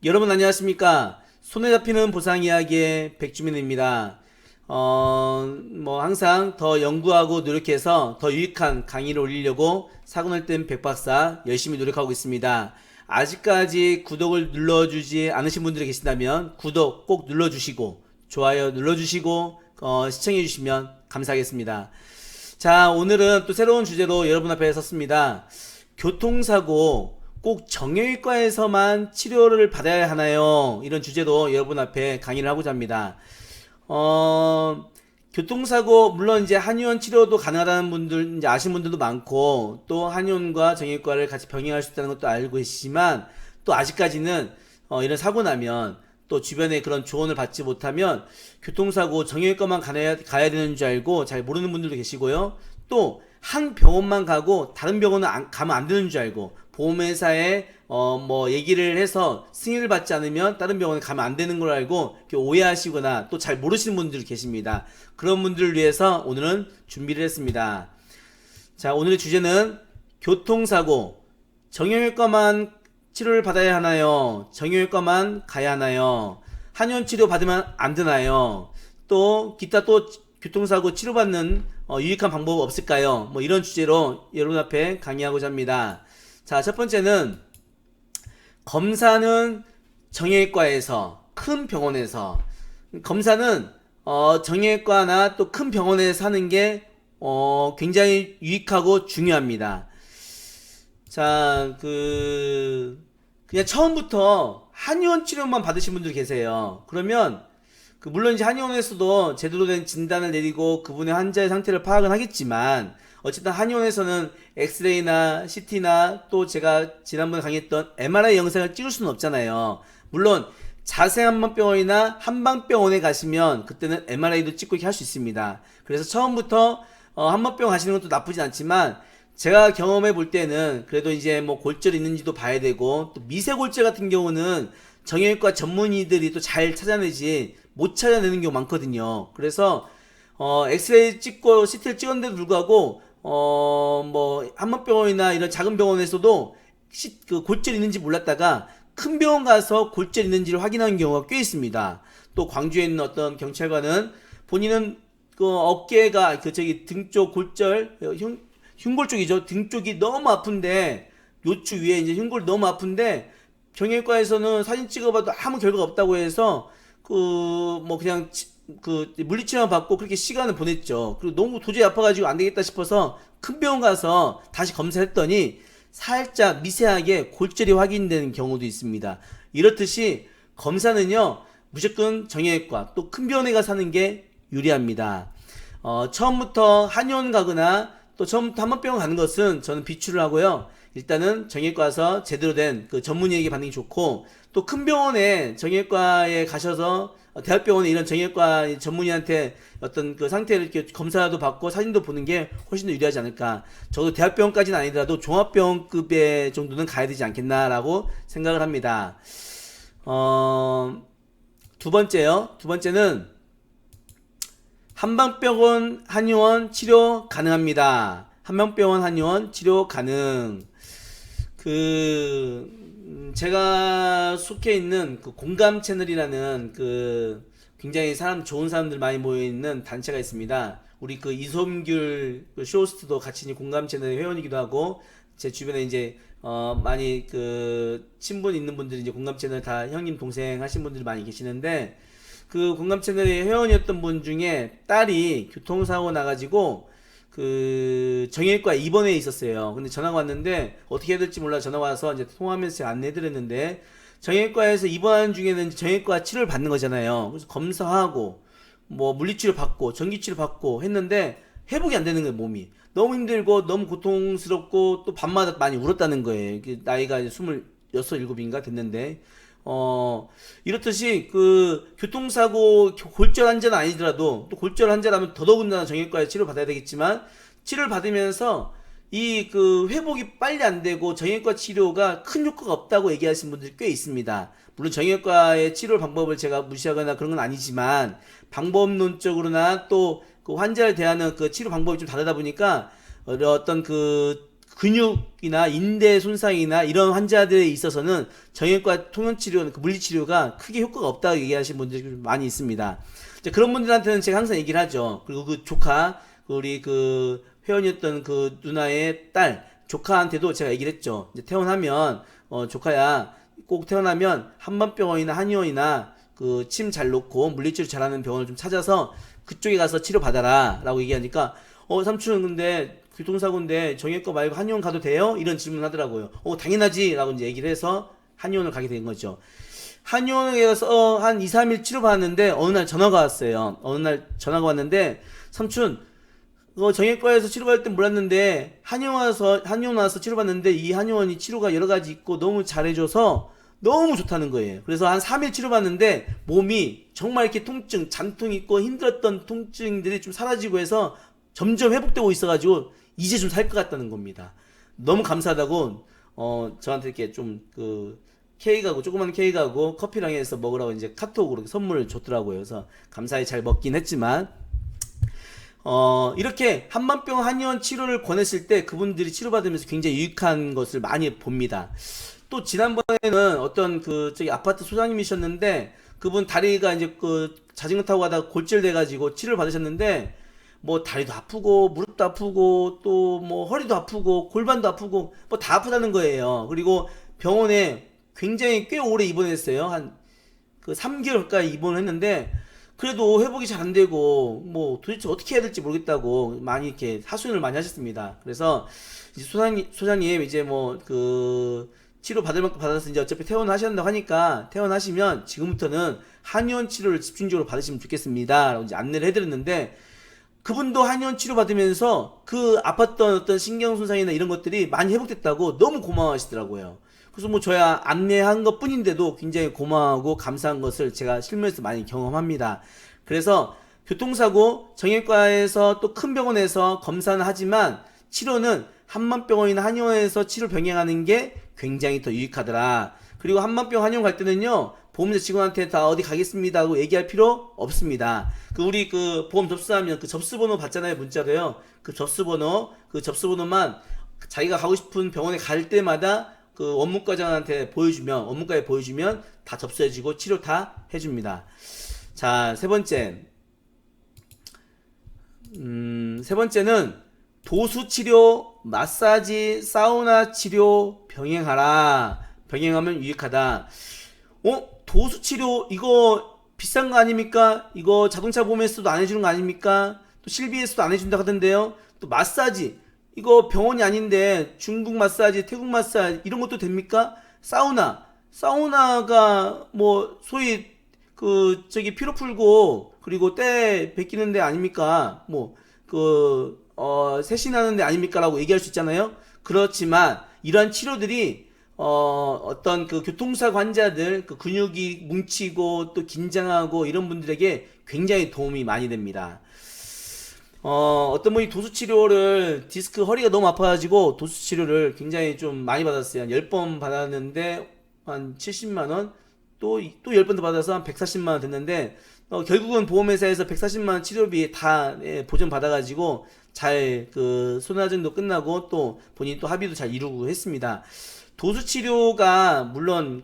여러분 안녕하십니까? 손에 잡히는 보상 이야기의 백주민입니다. 항상 더 연구하고 노력해서 더 유익한 강의를 올리려고 사고날 땐 백박사 열심히 노력하고 있습니다. 아직까지 구독을 눌러주지 않으신 분들이 계신다면 구독 꼭 눌러주시고 좋아요 눌러주시고 시청해주시면 감사하겠습니다. 자, 오늘은 또 새로운 주제로 여러분 앞에 섰습니다. 교통사고 꼭 정형외과에서만 치료를 받아야 하나요? 이런 주제로 여러분 앞에 강의를 하고자 합니다. 교통사고, 물론 이제 한의원 치료도 가능하다는 분들, 이제 아시는 분들도 많고, 또 한의원과 정형외과를 같이 병행할 수 있다는 것도 알고 계시지만, 또 아직까지는, 이런 사고 나면, 또 주변에 그런 조언을 받지 못하면, 교통사고, 정형외과만 가야 되는 줄 알고, 잘 모르는 분들도 계시고요. 또, 한 병원만 가고, 다른 병원은 가면 안 되는 줄 알고, 보험회사에 얘기를 해서 승인을 받지 않으면 다른 병원에 가면 안 되는 걸 알고 오해하시거나 또 잘 모르시는 분들이 계십니다. 그런 분들을 위해서 오늘은 준비를 했습니다. 자, 오늘의 주제는 교통사고, 정형외과만 치료를 받아야 하나요? 정형외과만 가야 하나요? 한의원 치료 받으면 안 되나요? 또 기타 또 교통사고 치료받는 유익한 방법 없을까요? 이런 주제로 여러분 앞에 강의하고자 합니다. 자, 첫 번째는 검사는 정형외과에서, 큰 병원에서, 검사는 정형외과나 또 큰 병원에서 하는 게 굉장히 유익하고 중요합니다. 자, 그냥 처음부터 한의원 치료만 받으신 분들 계세요. 그러면 물론 이제 한의원에서도 제대로 된 진단을 내리고 그분의 환자의 상태를 파악은 하겠지만, 어쨌든 한의원에서는 엑스레이나 CT나 또 제가 지난번에 강의했던 MRI 영상을 찍을 수는 없잖아요. 물론 자세한방병원이나 한방병원에 가시면 그때는 MRI도 찍고 이렇게 할 수 있습니다. 그래서 처음부터 한방병원 가시는 것도 나쁘진 않지만, 제가 경험해 볼 때는 그래도 이제 골절 있는지도 봐야 되고, 또 미세골절 같은 경우는 정형외과 전문의들이 또 잘 찾아내지 못 찾아내는 경우 많거든요. 그래서 엑스레이 찍고 CT를 찍었는데도 불구하고 한방병원이나 이런 작은 병원에서도 골절 있는지 몰랐다가 큰 병원 가서 골절 있는지를 확인하는 경우가 꽤 있습니다. 또 광주에 있는 어떤 경찰관은 본인은 어깨가 등 쪽 골절, 흉골 쪽이죠. 등 쪽이 너무 아픈데, 요추 위에 이제 흉골이 너무 아픈데 정형외과에서는 사진 찍어봐도 아무 결과가 없다고 해서 그냥 물리치료만 받고 그렇게 시간을 보냈죠. 그리고 너무 도저히 아파가지고 안 되겠다 싶어서 큰 병원 가서 다시 검사했더니 살짝 미세하게 골절이 확인되는 경우도 있습니다. 이렇듯이 검사는요, 무조건 정형외과 또 큰 병원에 가서 하는 게 유리합니다. 처음부터 한의원 가거나 또 처음부터 한방병원 가는 것은 저는 비추를 하고요. 일단은 정형외과 가서 제대로 된 전문의에게 받는 게 좋고, 또 큰 병원에 정형외과에 가셔서 대학병원에 이런 정형외과 전문의한테 어떤 상태를 이렇게 검사도 받고 사진도 보는 게 훨씬 더 유리하지 않을까. 적어도 대학병원까지는 아니더라도 종합병원급의 정도는 가야 되지 않겠나라고 생각을 합니다. 두 번째요. 두 번째는 한방병원 한의원 치료 가능합니다. 한방병원 한의원 치료 가능. 제가 속해 있는 공감 채널이라는 굉장히 좋은 사람들 많이 모여있는 단체가 있습니다. 우리 이솜귤 쇼호스트도 같이 공감 채널의 회원이기도 하고, 제 주변에 이제 많이 친분 있는 분들이 이제 공감 채널 다 형님 동생 하신 분들이 많이 계시는데, 공감 채널의 회원이었던 분 중에 딸이 교통사고 나가지고 정형외과 입원해 있었어요. 근데 전화가 왔는데 어떻게 해야 될지 몰라 전화가 와서 이제 통화하면서 제가 안내해드렸는데, 정형외과에서 입원하는 중에는 정형외과 치료를 받는 거잖아요. 그래서 검사하고 물리치료 받고 전기치료 받고 했는데 회복이 안 되는 거예요. 몸이 너무 힘들고 너무 고통스럽고 또 밤마다 많이 울었다는 거예요. 나이가 이제 26, 7인가 됐는데, 이렇듯이 교통사고 골절 환자는 아니더라도, 또 골절 환자라면 더더군다나 정형외과에 치료 받아야 되겠지만, 치료를 받으면서 회복이 빨리 안 되고 정형외과 치료가 큰 효과가 없다고 얘기하시는 분들이 꽤 있습니다. 물론 정형외과의 치료 방법을 제가 무시하거나 그런 건 아니지만, 방법론적으로나 또 환자를 대하는 치료 방법이 좀 다르다 보니까 어떤 근육이나 인대 손상이나 이런 환자들에 있어서는 정형외과 통연치료, 그 물리치료가 크게 효과가 없다고 얘기하시는 분들이 좀 많이 있습니다. 이제 그런 분들한테는 제가 항상 얘기를 하죠. 그리고 그 조카, 우리 그 회원이었던 그 누나의 딸, 조카한테도 제가 얘기를 했죠. 이제 퇴원하면, 조카야, 꼭 퇴원하면 한방병원이나 한의원이나 그 침 잘 놓고 물리치료 잘하는 병원을 좀 찾아서 그쪽에 가서 치료 받아라 라고 얘기하니까 삼촌 근데 교통사고인데 정형외과 말고 한의원 가도 돼요? 이런 질문 하더라고요. 당연하지 라고 이제 얘기를 해서 한의원을 가게 된 거죠. 한의원에 가서 한 2, 3일 치료받았는데 어느 날 전화가 왔어요. 어느 날 전화가 왔는데 삼촌 정형외과에서 치료받을 땐 몰랐는데 한의원 와서 치료받는데 이 한의원이 치료가 여러 가지 있고 너무 잘해줘서 너무 좋다는 거예요. 그래서 한 3일 치료받는데 몸이 정말 이렇게 통증, 잔통 있고 힘들었던 통증들이 좀 사라지고 해서 점점 회복되고 있어가지고 이제 좀 살 것 같다는 겁니다. 너무 감사하다고 저한테 이렇게 좀 그 케이크하고 조그만 케이크하고 커피랑 해서 먹으라고 이제 카톡으로 선물을 줬더라고요. 그래서 감사히 잘 먹긴 했지만 이렇게 한방병 한의원 치료를 권했을 때 그분들이 치료받으면서 굉장히 유익한 것을 많이 봅니다. 또 지난번에는 어떤 그 저기 아파트 소장님이셨는데 그분 다리가 이제 그 자전거 타고 가다가 골절 돼가지고 치료를 받으셨는데 뭐 다리도 아프고 무릎도 아프고 또 뭐 허리도 아프고 골반도 아프고 뭐 다 아프다는 거예요. 그리고 병원에 굉장히 꽤 오래 입원했어요. 한 그 3개월 가까이 입원을 했는데 그래도 회복이 잘 안 되고 뭐 도대체 어떻게 해야 될지 모르겠다고 많이 이렇게 하소연을 많이 하셨습니다. 그래서 이제 소장님 이제 뭐 그 치료 받을 만큼 받아서 이제 어차피 퇴원하신다고 하니까 퇴원하시면 지금부터는 한의원 치료를 집중적으로 받으시면 좋겠습니다. 라고 이제 안내를 해드렸는데 그분도 한의원 치료 받으면서 그 아팠던 어떤 신경손상이나 이런 것들이 많이 회복됐다고 너무 고마워하시더라고요. 그래서 뭐 저야 안내한 것 뿐인데도 굉장히 고마워하고 감사한 것을 제가 실무에서 많이 경험합니다. 그래서 교통사고 정형외과에서 또 큰 병원에서 검사는 하지만 치료는 한방병원이나 한의원에서 치료 병행하는 게 굉장히 더 유익하더라. 그리고 한방병원 한의원 갈 때는요 보험사 직원한테 다 어디 가겠습니다 하고 얘기할 필요 없습니다. 우리 그 보험 접수하면 그 접수번호 받잖아요, 문자로요. 그 접수번호만 자기가 가고 싶은 병원에 갈 때마다 그 원무과장한테 원무과에 보여주면 다 접수해주고 치료 다 해줍니다. 자, 세 번째는 도수 치료, 마사지, 사우나 치료 병행하면 유익하다. 도수 치료 이거 비싼 거 아닙니까? 이거 자동차 보험에서도 안 해주는 거 아닙니까? 또 실비에서도 안 해준다 하던데요. 또 마사지 이거 병원이 아닌데 중국 마사지, 태국 마사지 이런 것도 됩니까? 사우나가 뭐 소위 그 저기 피로 풀고 그리고 때 벗기는 데 아닙니까? 뭐 세신하는 데 아닙니까? 라고 얘기할 수 있잖아요. 그렇지만 이러한 치료들이 어떤 그 교통사고 환자들 그 근육이 뭉치고 또 긴장하고 이런 분들에게 굉장히 도움이 많이 됩니다. 어떤 분이 도수치료를 디스크 허리가 너무 아파가지고 도수치료를 굉장히 좀 많이 받았어요. 한 10번 받았는데 한 70만원 또 10번 더 받아서 한 140만원 됐는데 결국은 보험회사에서 140만원 치료비 다 보전 받아가지고 잘 그 손화증도 끝나고 또 본인이 또 합의도 잘 이루고 했습니다. 도수치료가 물론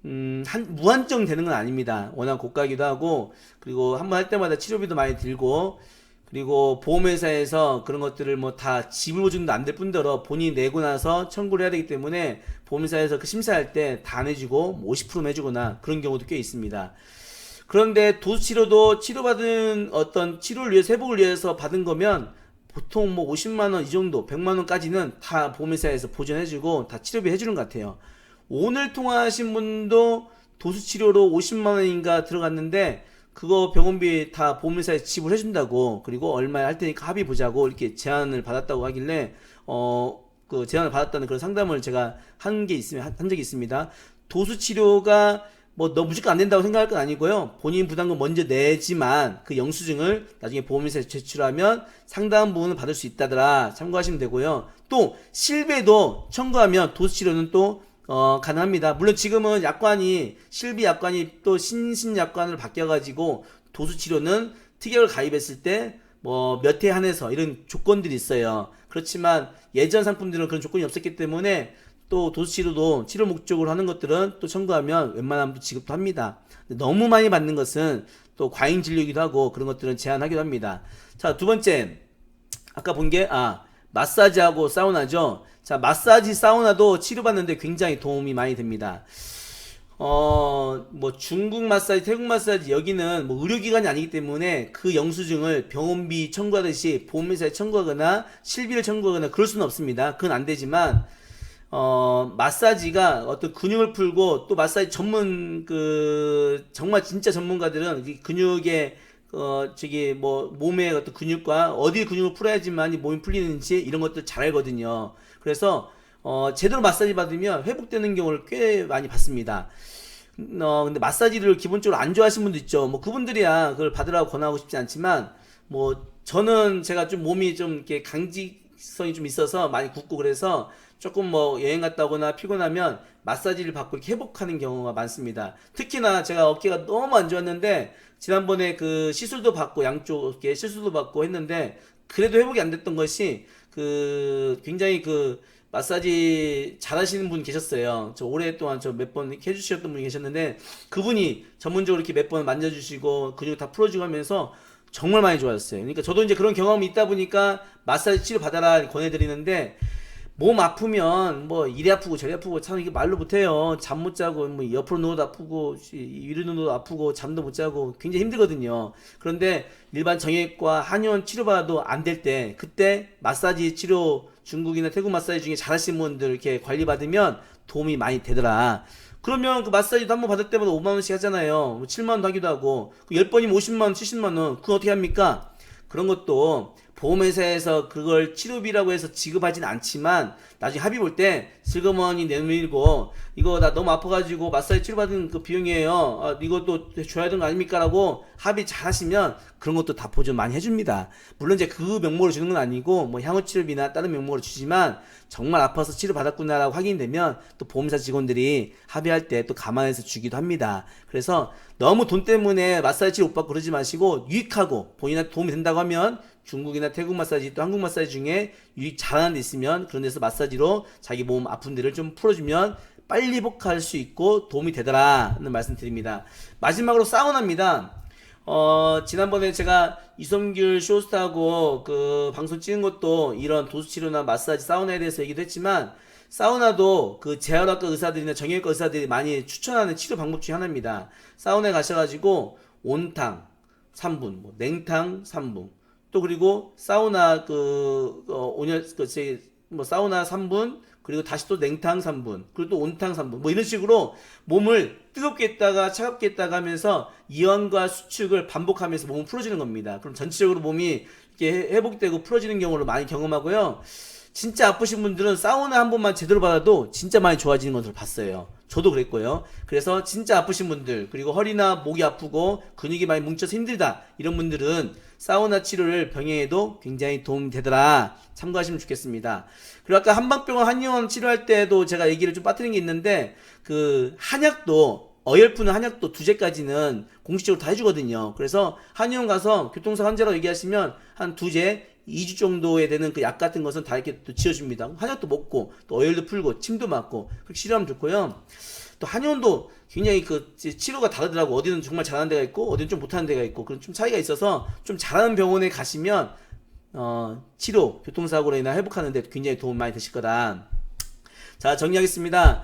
무한정 되는 건 아닙니다. 워낙 고가기도 하고 그리고 한번 할 때마다 치료비도 많이 들고 그리고 보험회사에서 그런 것들을 뭐 다 지불 보증도 안 될 뿐더러 본인이 내고 나서 청구를 해야 되기 때문에 보험회사에서 그 심사할 때 다 안 해주고 50%만 해주거나 그런 경우도 꽤 있습니다. 그런데 도수치료도 치료받은 어떤 치료를 위해서 회복을 위해서 받은 거면 보통 뭐 50만원 이 정도 100만원까지는 다 보험회사에서 보전해주고 다 치료비 해주는 것 같아요. 오늘 통화하신 분도 도수치료로 50만원인가 들어갔는데 그거 병원비 다 보험회사에서 지불해준다고 그리고 얼마에 할 테니까 합의 보자고 이렇게 제안을 받았다고 하길래 그 제안을 받았다는 그런 상담을 제가 한 적이 있습니다. 도수치료가 뭐 너 무조건 안 된다고 생각할 건 아니고요. 본인 부담금 먼저 내지만 그 영수증을 나중에 보험회사에 제출하면 상당 부분을 받을 수 있다더라. 참고하시면 되고요. 또 실비도 청구하면 도수치료는 또 가능합니다. 물론 지금은 실비 약관이 또 신신약관으로 바뀌어가지고 도수치료는 특약을 가입했을 때 뭐 몇 회 한해서 이런 조건들이 있어요. 그렇지만 예전 상품들은 그런 조건이 없었기 때문에 또 도수치료도 치료 목적으로 하는 것들은 또 청구하면 웬만하면 지급도 합니다. 근데 너무 많이 받는 것은 또 과잉 진료이기도 하고 그런 것들은 제한하기도 합니다. 자, 두 번째 아까 본 게 마사지하고 사우나죠. 자, 마사지 사우나도 치료받는데 굉장히 도움이 많이 됩니다. 뭐 중국 마사지, 태국 마사지 여기는 뭐 의료기관이 아니기 때문에 그 영수증을 병원비 청구하듯이 보험회사에 청구하거나 실비를 청구하거나 그럴 수는 없습니다. 그건 안 되지만 마사지가 어떤 근육을 풀고 또 마사지 전문 정말 진짜 전문가들은 이 근육의 저기 뭐 몸의 어떤 근육과 어디 근육을 풀어야지만 이 몸이 풀리는지 이런 것들 잘 알거든요. 그래서 제대로 마사지 받으면 회복되는 경우를 꽤 많이 봤습니다. 근데 마사지를 기본적으로 안 좋아하시는 분도 있죠. 뭐 그분들이야 그걸 받으라고 권하고 싶지 않지만 뭐 저는 제가 좀 몸이 좀 이렇게 강직성이 좀 있어서 많이 굽고 그래서 조금 뭐 여행 갔다 오거나 피곤하면 마사지를 받고 이렇게 회복하는 경우가 많습니다. 특히나 제가 어깨가 너무 안 좋았는데 지난번에 그 시술도 받고 양쪽 어깨 시술도 받고 했는데 그래도 회복이 안 됐던 것이 굉장히 마사지 잘하시는 분 계셨어요. 저 오랫동안 저 몇 번 해주셨던 분이 계셨는데 그분이 전문적으로 이렇게 몇 번 만져주시고 근육 다 풀어주고 하면서 정말 많이 좋아졌어요. 그러니까 저도 이제 그런 경험이 있다 보니까 마사지 치료 받아라 권해드리는데 몸 아프면 뭐 이리 아프고 저리 아프고 참 이게 말로 못해요. 잠 못 자고 뭐 옆으로 누워도 아프고 위로 누워도 아프고 잠도 못 자고 굉장히 힘들거든요. 그런데 일반 정형외과 한의원 치료받아도 안 될 때 그때 마사지 치료 중국이나 태국 마사지 중에 잘하시는 분들 이렇게 관리받으면 도움이 많이 되더라. 그러면 그 마사지도 한 번 받을 때마다 5만원씩 하잖아요. 7만원도 하기도 하고 10번이면 50만원 70만원 그건 어떻게 합니까? 그런 것도 보험회사에서 그걸 치료비라고 해서 지급하진 않지만 나중에 합의 볼 때 슬그머니 내밀고 이거 나 너무 아파가지고 마사지 치료받은 그 비용이에요. 이것도 줘야 되는 거 아닙니까? 라고 합의 잘 하시면 그런 것도 다 보전 많이 해줍니다. 물론 이제 그 명목으로 주는 건 아니고 뭐 향후치료비나 다른 명목으로 주지만 정말 아파서 치료받았구나 라고 확인되면 또 보험사 직원들이 합의할 때 또 감안해서 주기도 합니다. 그래서 너무 돈 때문에 마사지 치료 못 받고 그러지 마시고 유익하고 본인한테 도움이 된다고 하면 중국이나 태국 마사지 또 한국 마사지 중에 유익 잘하는 데 있으면 그런 데서 마사지로 자기 몸 아픈 데를 좀 풀어주면 빨리 회복할 수 있고 도움이 되더라는 말씀 드립니다. 마지막으로 사우나입니다. 지난번에 제가 이성균 쇼스타하고 그 방송 찍은 것도 이런 도수치료나 마사지 사우나에 대해서 얘기도 했지만 사우나도 그 재활학과 의사들이나 정형외과 의사들이 많이 추천하는 치료 방법 중에 하나입니다. 사우나에 가셔가지고 온탕 3분, 뭐 냉탕 3분, 또 그리고 사우나 사우나 3분, 그리고 다시 또 냉탕 3분, 그리고 또 온탕 3분, 뭐 이런 식으로 몸을 뜨겁게 했다가 차갑게 했다가 하면서 이완과 수축을 반복하면서 몸을 풀어주는 겁니다. 그럼 전체적으로 몸이 이렇게 회복되고 풀어지는 경우를 많이 경험하고요. 진짜 아프신 분들은 사우나 한 번만 제대로 받아도 진짜 많이 좋아지는 것을 봤어요. 저도 그랬고요. 그래서 진짜 아프신 분들, 그리고 허리나 목이 아프고 근육이 많이 뭉쳐서 힘들다 이런 분들은 사우나 치료를 병행해도 굉장히 도움이 되더라. 참고하시면 좋겠습니다. 그리고 아까 한방병원 한의원 치료할 때도 제가 얘기를 좀 빠뜨린 게 있는데 그 한약도 어열푸는 한약도 2제까지는 공식적으로 다 해주거든요. 그래서 한의원 가서 교통사 환자라고 얘기하시면 한 2제 2주 정도에 되는 그 약 같은 것은 다 이렇게 또 지어줍니다. 한약도 먹고 또 어열도 풀고 침도 맞고 그렇게 치료하면 좋고요. 또 한의원도 굉장히 그 치료가 다르더라고. 어디는 정말 잘하는 데가 있고 어디는 좀 못하는 데가 있고 그런 좀 차이가 있어서 좀 잘하는 병원에 가시면 치료 교통사고로 인해 회복하는 데 굉장히 도움 많이 되실 거다. 자, 정리하겠습니다.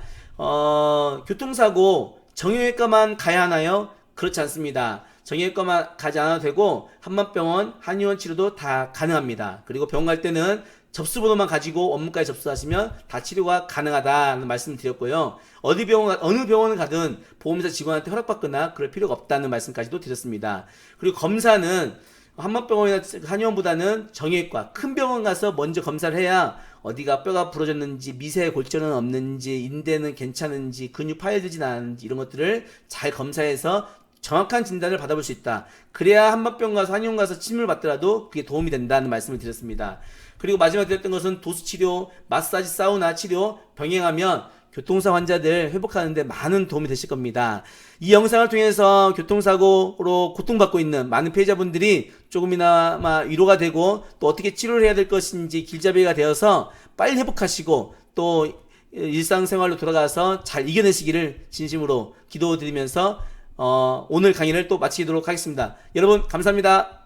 교통사고 정형외과만 가야 하나요? 그렇지 않습니다. 정형외과만 가지 않아도 되고 한방병원, 한의원 치료도 다 가능합니다. 그리고 병원 갈 때는 접수번호만 가지고 원문까지 접수하시면 다 치료가 가능하다는 말씀을 드렸고요. 어느 병원을 가든 보험회사 직원한테 허락받거나 그럴 필요가 없다는 말씀까지도 드렸습니다. 그리고 검사는 한방병원이나 한의원보다는 정형외과, 큰 병원 가서 먼저 검사를 해야 어디가 뼈가 부러졌는지, 미세 골절은 없는지, 인대는 괜찮은지, 근육 파열되진 않은지 이런 것들을 잘 검사해서 정확한 진단을 받아볼 수 있다. 그래야 한방병원 가서 한의원 가서 침을 받더라도 그게 도움이 된다는 말씀을 드렸습니다. 그리고 마지막 드렸던 것은 도수치료, 마사지, 사우나 치료 병행하면 교통사 환자들 회복하는데 많은 도움이 되실 겁니다. 이 영상을 통해서 교통사고로 고통받고 있는 많은 피해자분들이 조금이나마 위로가 되고 또 어떻게 치료를 해야 될 것인지 길잡이가 되어서 빨리 회복하시고 또 일상생활로 돌아가서 잘 이겨내시기를 진심으로 기도드리면서 오늘 강의를 또 마치도록 하겠습니다. 여러분 감사합니다.